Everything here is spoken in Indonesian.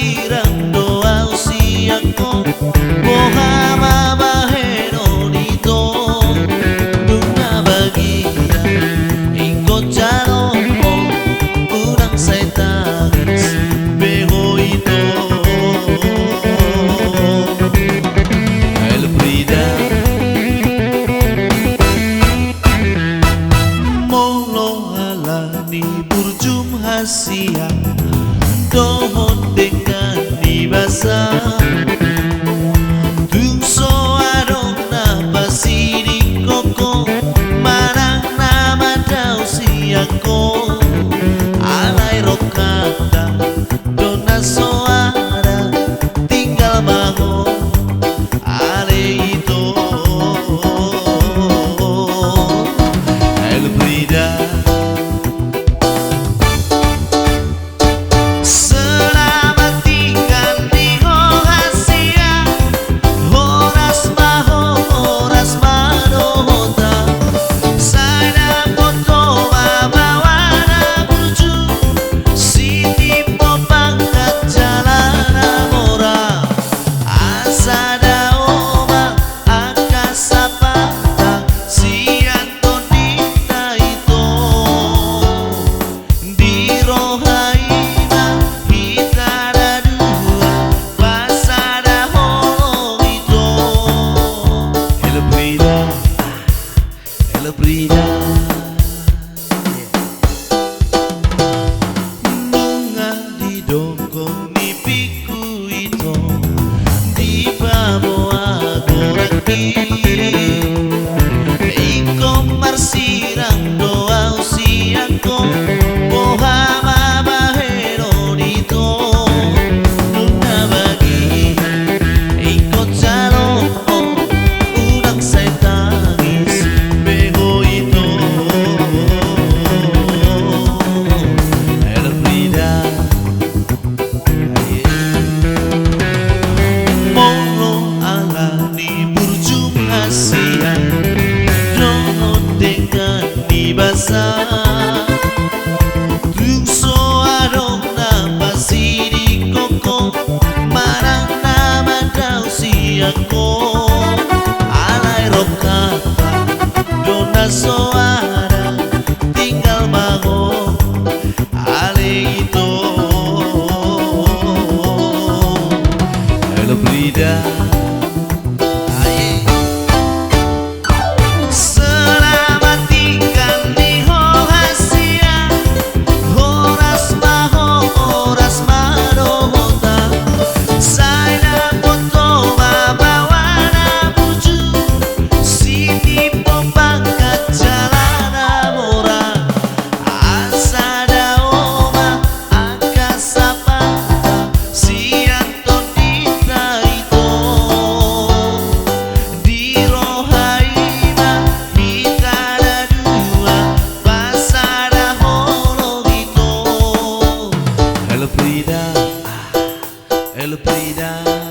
marsiran doa usiaku Mohama bahenonito Dunga bagia Ingko calomo Urang saya tangis Beho itu El Frida Molo halani burjum hasia Dohon dengan dibasa Tungso adong napasi di koko Marang nama dau siako Alai rokata Dona soara Tinggal bangun Ale itu El Frida Frida Nunga di dongkong nipiku itu Di bawa goraki Iko marsiran doa usiaku Mohama bahenonito Nunga bagi Iko calomo Urang saya tangis Basa Tungso adong napasi di koko Marang nama dau siako Alai rokata Dona soara Tinggal bangun Ale itu El Frida El Frida